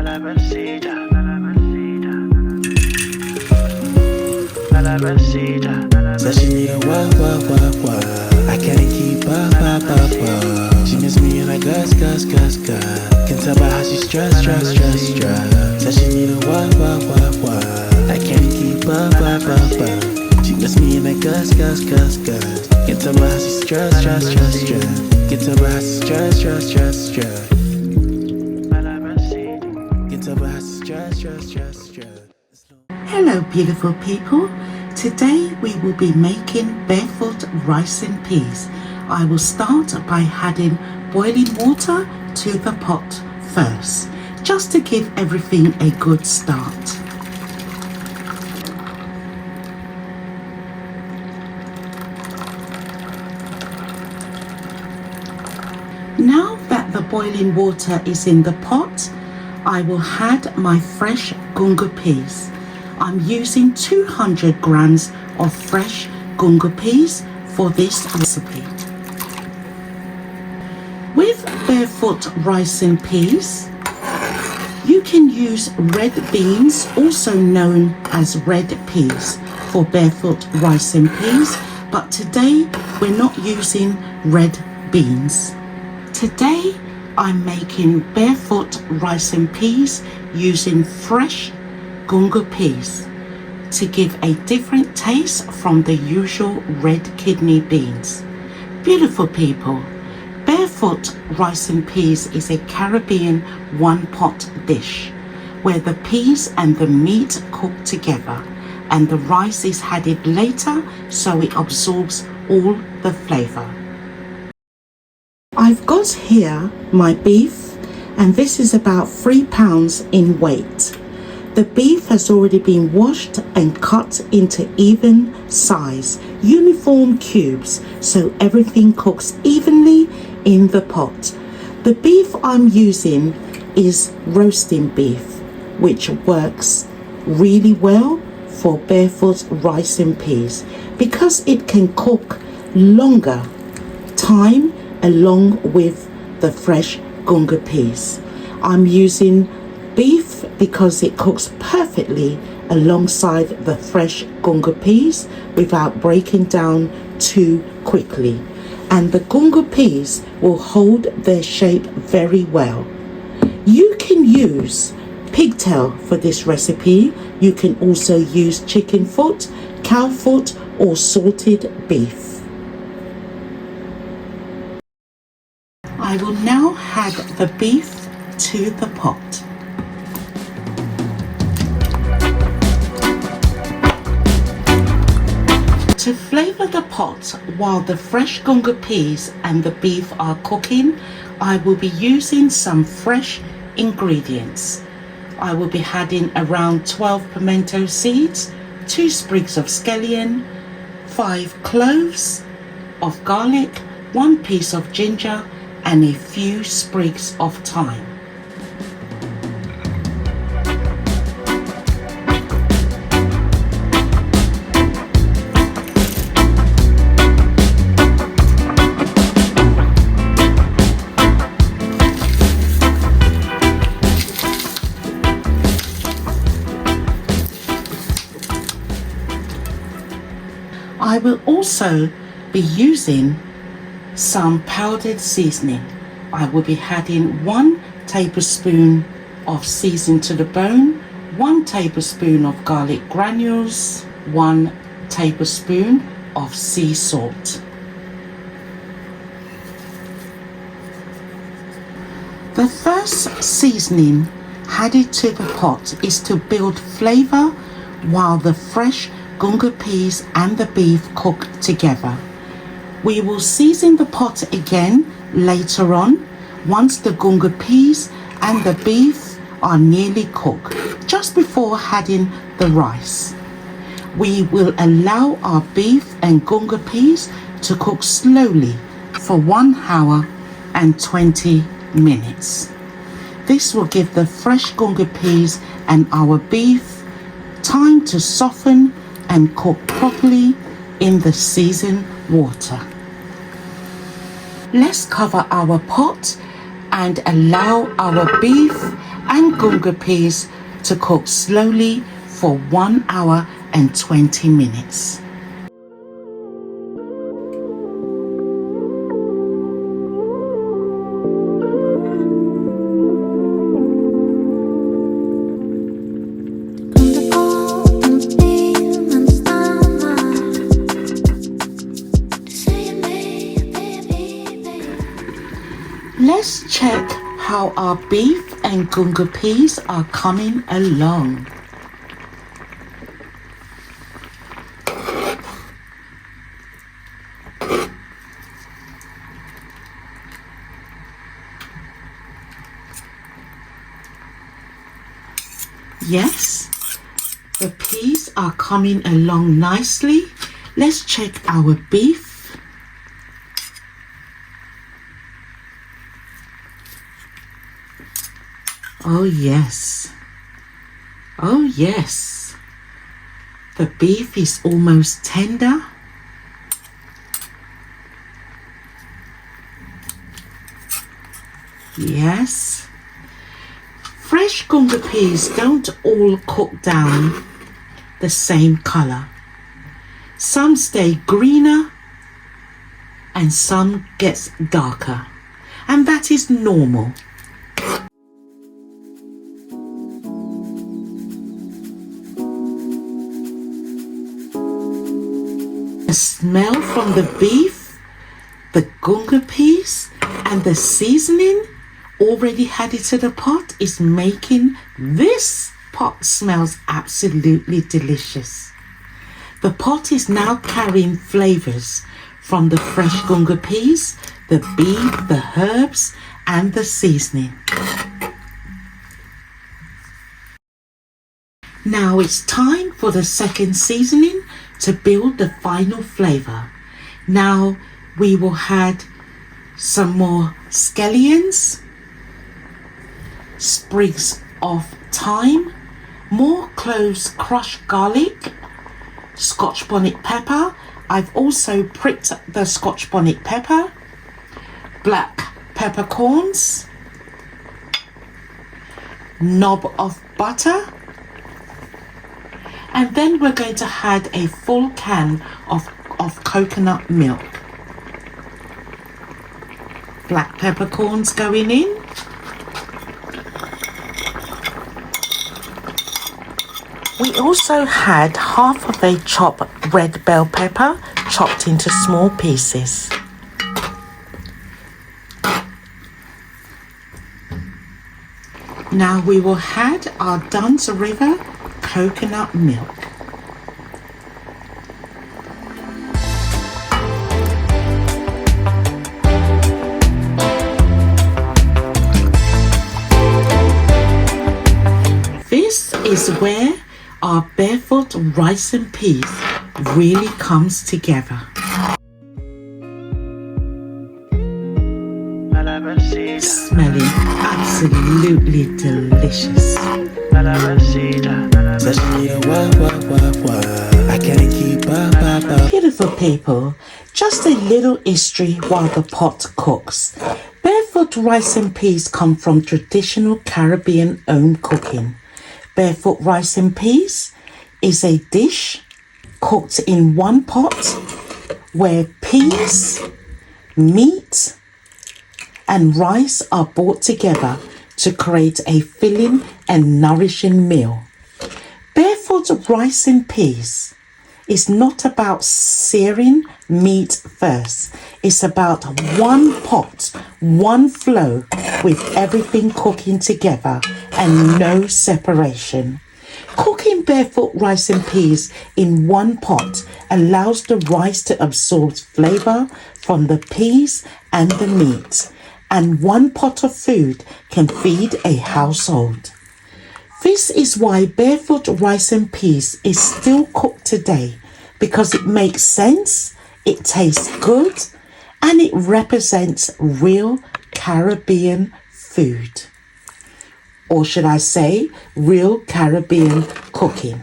Said she need a wah. I can't keep up. She miss me and I gus. Can tell by how she stressed. Said she need a wah. I can't keep up. She miss me and I gus. Can tell by how she stressed. Can tell by how she stressed. Can tell by how she stressed. Hello beautiful people, today we will be making barefoot rice and peas. I will start by adding boiling water to the pot first, just to give everything a good start. Now that the boiling water is in the pot, I will add my fresh Gungo peas. I'm using 200 grams of fresh Gungo peas for this recipe. With barefoot rice and peas, you can use red beans, also known as red peas, for barefoot rice and peas, but today we're not using red beans. Today I'm making barefoot rice and peas using fresh Gungo peas to give a different taste from the usual red kidney beans. Beautiful people, barefoot rice and peas is a Caribbean one-pot dish where the peas and the meat cook together and the rice is added later so it absorbs all the flavour. I've got here my beef, and this is about 3 pounds in weight. The beef has already been washed and cut into even size, uniform cubes, so everything cooks evenly in the pot. The beef I'm using is roasting beef, which works really well for barefoot rice and peas because it can cook longer time along with the fresh Gungo peas. I'm using beef because it cooks perfectly alongside the fresh Gungo peas without breaking down too quickly, and the Gungo peas will hold their shape very well. You can use pigtail for this recipe. You can also use chicken foot, cow foot, or salted beef. I will now add the beef to the pot. To flavour the pot while the fresh Gungo peas and the beef are cooking, I will be using some fresh ingredients. I will be adding around 12 pimento seeds, 2 sprigs of scallion, 5 cloves of garlic, 1 piece of ginger, and a few sprigs of thyme. I will also be using some powdered seasoning. I will be adding 1 tablespoon of season to the bone, 1 tablespoon of garlic granules, 1 tablespoon of sea salt. The first seasoning added to the pot is to build flavour while the fresh Gungo peas and the beef cook together. We will season the pot again later on once the Gungo peas and the beef are nearly cooked, just before adding the rice. We will allow our beef and Gungo peas to cook slowly for 1 hour and 20 minutes. This will give the fresh Gungo peas and our beef time to soften and cook properly in the seasoned water. Let's cover our pot and allow our beef and gungo peas to cook slowly for 1 hour and 20 minutes. Let's check how our beef and gungo peas are coming along. Yes, the peas are coming along nicely. Let's check our beef. Oh yes, oh yes, the beef is almost tender. Yes, fresh gungo peas don't all cook down the same color. Some stay greener and some gets darker, and that is normal. The smell from the beef, the gungo peas, and the seasoning already added to the pot is making this pot smells absolutely delicious. The pot is now carrying flavors from the fresh gungo peas, the beef, the herbs, and the seasoning. Now it's time for the second seasoning to build the final flavor. Now we will add some more scallions, sprigs of thyme, more cloves crushed garlic, Scotch bonnet pepper. I've also pricked the Scotch bonnet pepper, black peppercorns, knob of butter, and then we're going to add a full can of coconut milk. Black peppercorns going in. We also had half of a chopped red bell pepper chopped into small pieces. Now we will add our Dunn's River coconut milk. This is where our Barefoot rice and peas really comes together. Smelling absolutely delicious. Beautiful people, just a little history while the pot cooks. Barefoot rice and peas come from traditional Caribbean home cooking. Barefoot rice and peas is a dish cooked in one pot where peas, meat, and rice are brought together to create a filling and nourishing meal. Barefoot rice and peas is not about searing meat first. It's about one pot, one flow with everything cooking together and no separation. Cooking barefoot rice and peas in one pot allows the rice to absorb flavor from the peas and the meat, and one pot of food can feed a household. This is why barefoot rice and peas is still cooked today, because it makes sense, it tastes good, and it represents real Caribbean food. Or should I say, real Caribbean cooking.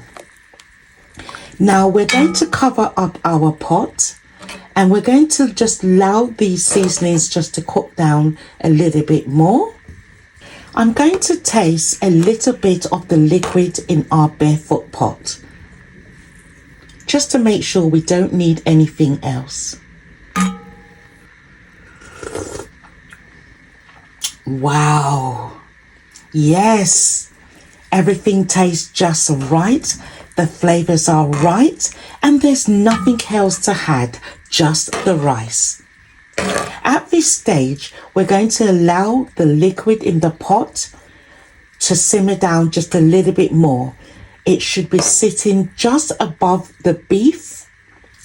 Now we're going to cover up our pot, and we're going to just allow these seasonings just to cook down a little bit more. I'm going to taste a little bit of the liquid in our Barefoot pot, just to make sure we don't need anything else. Wow. Yes, everything tastes just right. The flavors are right, and there's nothing else to add, just the rice. At this stage, we're going to allow the liquid in the pot to simmer down just a little bit more. It should be sitting just above the beef,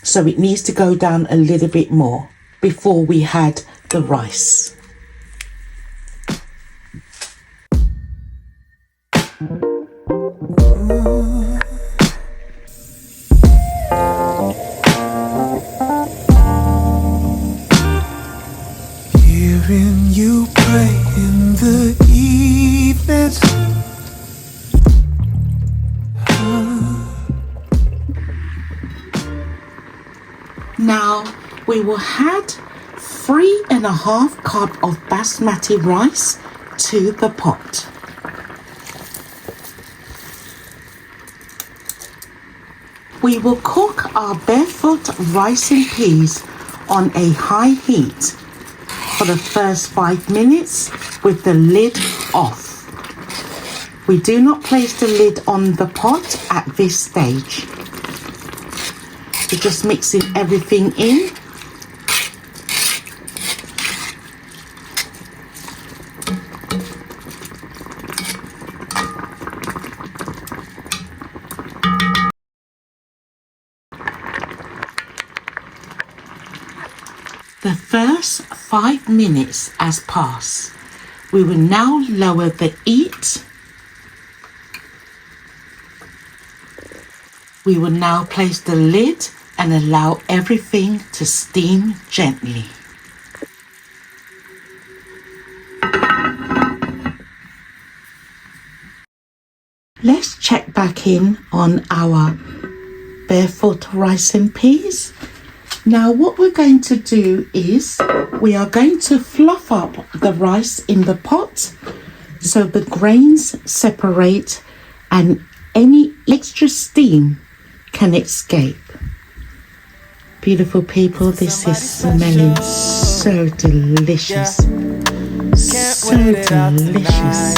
so it needs to go down a little bit more before we add the rice. Hearing you play in the evenings. Now we will add 3.5 cups of basmati rice to the pot. We will cook our Barefoot rice and peas on a high heat for the first 5 minutes with the lid off. We do not place the lid on the pot at this stage. We're just mixing everything in. The first 5 minutes has passed. We will now lower the heat. We will now place the lid and allow everything to steam gently. Let's check back in on our Barefoot rice and peas. Now what we're going to do is we are going to fluff up the rice in the pot so the grains separate and any extra steam can escape. Beautiful people, this is smelling so delicious. So delicious.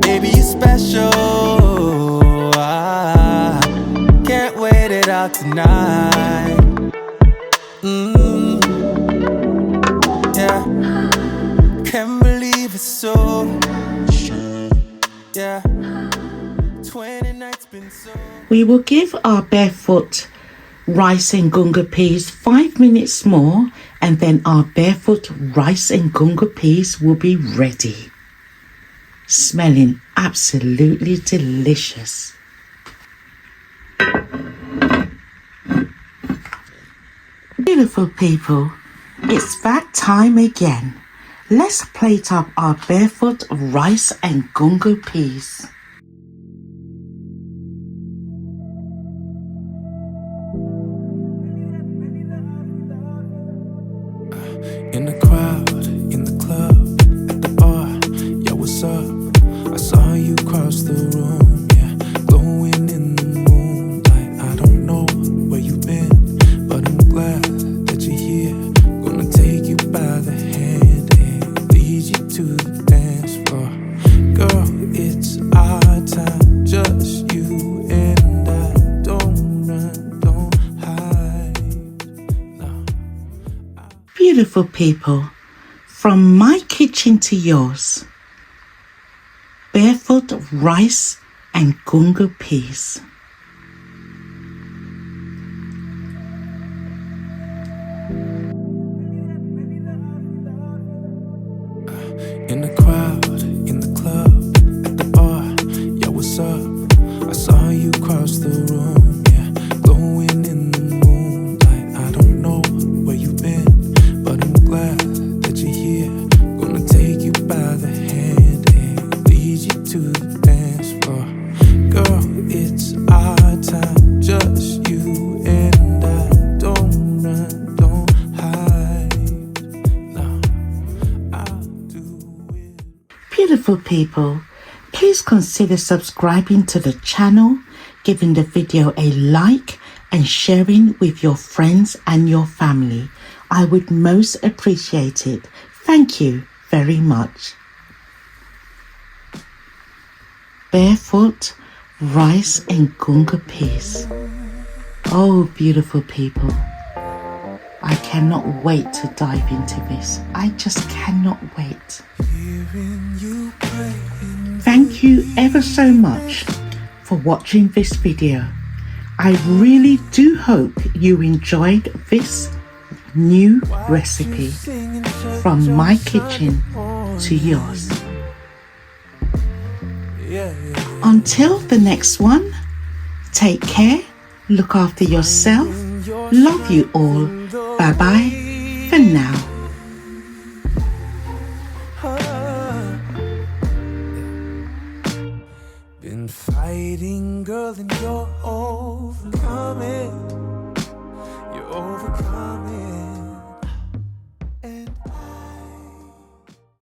Baby, you're special. I can't wait it out tonight. Yeah, can't believe it's so. Yeah, 20 nights been so. We will give our Barefoot rice and gungo peas 5 minutes more, and then our Barefoot rice and gungo peas will be ready. Smelling absolutely delicious. Beautiful people, it's that time again. Let's plate up our Barefoot rice and gungo peas. In the crowd, in the club, at the bar, yo, what's up? I saw you cross the room, yeah, glowing in the moonlight. I don't know where you've been, but I'm glad that you're here. Gonna take you by the hand and lead you to the dance floor. Girl, it's our time, just you and I. Don't run, don't hide, no. Beautiful people, from my kitchen to yours, Barefoot rice and gungo peas. In the crowd, in the club, at the bar, yo, what's up? I saw you cross the room, yeah, glowing in the moonlight. I don't know where you've been, but I'm glad that you're here. Gonna take you by the hand and lead you to the dance floor. Girl, it's Beautiful people, please consider subscribing to the channel, giving the video a like and sharing with your friends and your family. I would most appreciate it. Thank you very much. Barefoot, rice and gungo peas. Oh, beautiful people. I cannot wait to dive into this. I just cannot wait. Thank you ever so much for watching this video. I really do hope you enjoyed this new recipe from my kitchen to yours. Until the next one, take care, look after yourself, love you all, bye bye for now. Been fighting, girl, and you're overcoming. You're overcoming.